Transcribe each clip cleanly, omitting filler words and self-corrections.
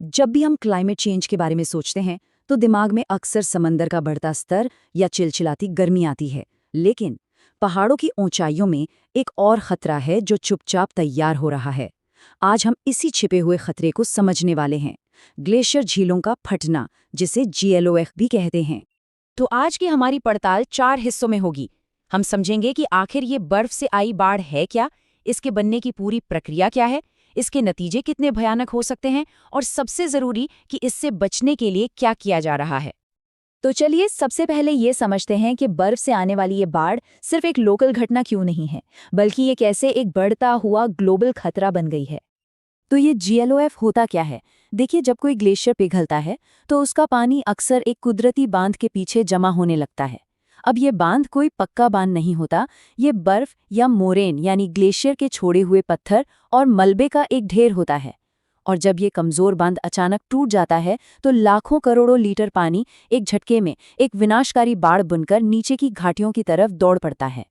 जब भी हम क्लाइमेट चेंज के बारे में सोचते हैं तो दिमाग में अक्सर समंदर का बढ़ता स्तर या चिलचिलाती गर्मी आती है। लेकिन पहाड़ों की ऊंचाइयों में एक और खतरा है जो चुपचाप तैयार हो रहा है। आज हम इसी छिपे हुए खतरे को समझने वाले हैं, ग्लेशियर झीलों का फटना, जिसे GLOF भी कहते हैं। तो आज की हमारी पड़ताल 4 हिस्सों में होगी। हम समझेंगे कि आखिर ये बर्फ से आई बाढ़ है क्या, इसके बनने की पूरी प्रक्रिया क्या है, इसके नतीजे कितने भयानक हो सकते हैं और सबसे जरूरी कि इससे बचने के लिए क्या किया जा रहा है। तो चलिए सबसे पहले ये समझते हैं कि बर्फ से आने वाली ये बाढ़ सिर्फ एक लोकल घटना क्यों नहीं है, बल्कि ये कैसे एक बढ़ता हुआ ग्लोबल खतरा बन गई है। तो ये GLOF होता क्या है? देखिए, जब कोई ग्लेशियर पिघलता है तो उसका पानी अक्सर एक कुदरती बांध के पीछे जमा होने लगता है। अब ये बांध कोई पक्का बांध नहीं होता, ये बर्फ या मोरेन यानी ग्लेशियर के छोड़े हुए पत्थर और मलबे का एक ढेर होता है। और जब ये कमजोर बांध अचानक टूट जाता है तो लाखों करोड़ों लीटर पानी एक झटके में एक विनाशकारी बाढ़ बनकर नीचे की घाटियों की तरफ दौड़ पड़ता है।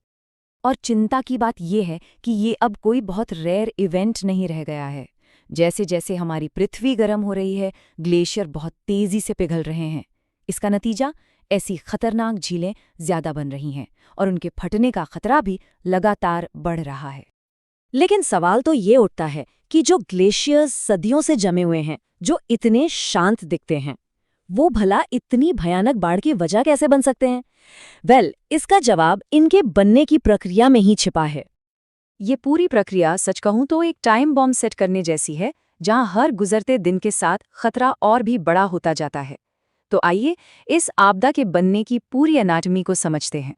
और चिंता की बात यह है कि ये अब कोई बहुत रेयर इवेंट नहीं रह गया है। जैसे जैसे हमारी पृथ्वी गर्म हो रही है, ग्लेशियर बहुत तेजी से पिघल रहे हैं। इसका नतीजा, ऐसी खतरनाक झीलें ज्यादा बन रही हैं और उनके फटने का खतरा भी लगातार बढ़ रहा है। लेकिन सवाल तो ये उठता है कि जो ग्लेशियर्स सदियों से जमे हुए हैं, जो इतने शांत दिखते हैं, वो भला इतनी भयानक बाढ़ की वजह कैसे बन सकते हैं? इसका जवाब इनके बनने की प्रक्रिया में ही छिपा है। ये पूरी प्रक्रिया सच कहूं तो एक टाइम बॉम्ब सेट करने जैसी है, जहां हर गुजरते दिन के साथ खतरा और भी बड़ा होता जाता है। तो आइए इस आपदा के बनने की पूरी एनाटॉमी को समझते हैं।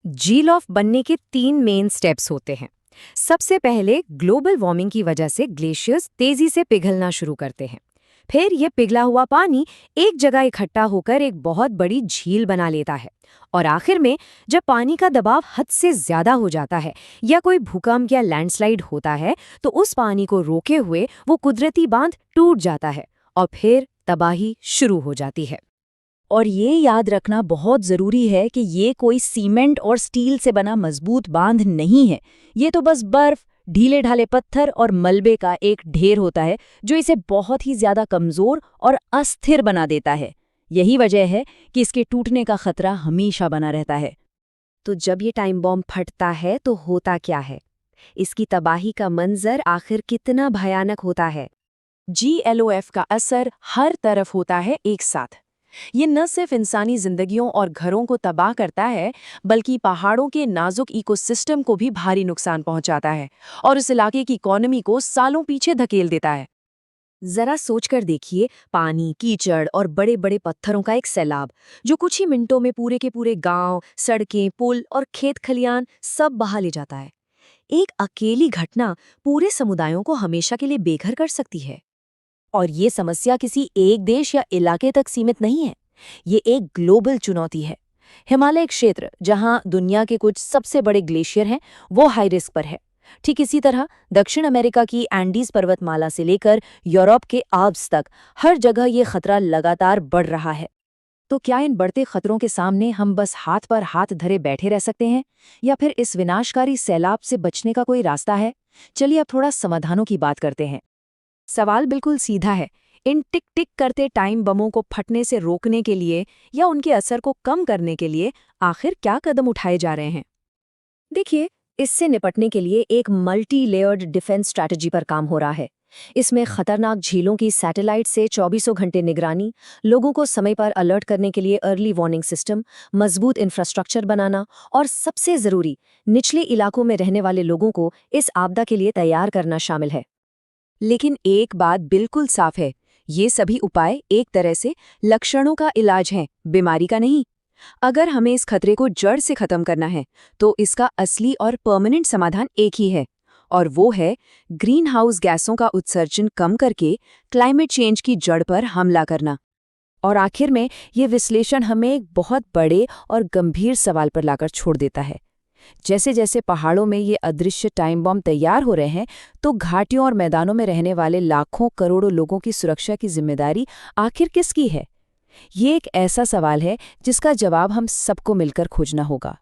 GLOF बनने के 3 मेन स्टेप्स होते हैं। सबसे पहले ग्लोबल वार्मिंग की वजह से ग्लेशियर्स तेजी से पिघलना शुरू करते हैं। फिर यह पिघला हुआ पानी एक जगह इकट्ठा होकर एक बहुत बड़ी झील बना लेता है। और आखिर में जब पानी का दबाव हद से ज्यादा हो जाता है या कोई भूकंप या लैंडस्लाइड होता है तो उस पानी को रोके हुए वो कुदरती बांध टूट जाता है और फिर तबाही शुरू हो जाती है। और ये याद रखना बहुत ज़रूरी है कि ये कोई सीमेंट और स्टील से बना मजबूत बांध नहीं है। ये तो बस बर्फ, ढीले ढाले पत्थर और मलबे का एक ढेर होता है जो इसे बहुत ही ज़्यादा कमज़ोर और अस्थिर बना देता है। यही वजह है कि इसके टूटने का खतरा हमेशा बना रहता है। तो जब ये टाइम बॉम्ब फटता है तो होता क्या है? इसकी तबाही का मंजर आखिर कितना भयानक होता है? GLOF का असर हर तरफ होता है एक साथ। ये न सिर्फ इंसानी जिंदगियों और घरों को तबाह करता है, बल्कि पहाड़ों के नाजुक इकोसिस्टम को भी भारी नुकसान पहुंचाता है और उस इलाके की इकोनॉमी को सालों पीछे धकेल देता है। जरा सोचकर देखिए, पानी, कीचड़ और बड़े बड़े पत्थरों का एक सैलाब जो कुछ ही मिनटों में पूरे के पूरे गांव, सड़कें, पुल और खेत खलियान सब बहा ले जाता है। एक अकेली घटना पूरे समुदायों को हमेशा के लिए बेघर कर सकती है। और ये समस्या किसी एक देश या इलाके तक सीमित नहीं है, ये एक ग्लोबल चुनौती है। हिमालय क्षेत्र, जहां दुनिया के कुछ सबसे बड़े ग्लेशियर हैं, वो हाई रिस्क पर है। ठीक इसी तरह दक्षिण अमेरिका की एंडीज पर्वतमाला से लेकर यूरोप के आल्प्स तक हर जगह ये खतरा लगातार बढ़ रहा है। तो क्या इन बढ़ते खतरों के सामने हम बस हाथ पर हाथ धरे बैठे रह सकते हैं, या फिर इस विनाशकारी सैलाब से बचने का कोई रास्ता है? चलिए अब थोड़ा समाधानों की बात करते हैं। सवाल बिल्कुल सीधा है। इन टिक टिक करते टाइम बमों को फटने से रोकने के लिए या उनके असर को कम करने के लिए आखिर क्या कदम उठाए जा रहे हैं? देखिए, इससे निपटने के लिए एक मल्टी लेयर्ड डिफेंस स्ट्रैटेजी पर काम हो रहा है। इसमें खतरनाक झीलों की सैटेलाइट से 24 घंटे निगरानी, लोगों को समय पर अलर्ट करने के लिए अर्ली वार्निंग सिस्टम, मजबूत इंफ्रास्ट्रक्चर बनाना और सबसे जरूरी, निचले इलाकों में रहने वाले लोगों को इस आपदा के लिए तैयार करना शामिल है। लेकिन एक बात बिल्कुल साफ है, ये सभी उपाय एक तरह से लक्षणों का इलाज हैं, बीमारी का नहीं। अगर हमें इस खतरे को जड़ से खत्म करना है तो इसका असली और परमानेंट समाधान एक ही है, और वो है ग्रीन हाउस गैसों का उत्सर्जन कम करके क्लाइमेट चेंज की जड़ पर हमला करना। और आखिर में ये विश्लेषण हमें एक बहुत बड़े और गंभीर सवाल पर लाकर छोड़ देता है। जैसे जैसे पहाड़ों में ये अदृश्य टाइम बॉम्ब तैयार हो रहे हैं, तो घाटियों और मैदानों में रहने वाले लाखों करोड़ों लोगों की सुरक्षा की जिम्मेदारी आखिर किसकी है? ये एक ऐसा सवाल है जिसका जवाब हम सबको मिलकर खोजना होगा।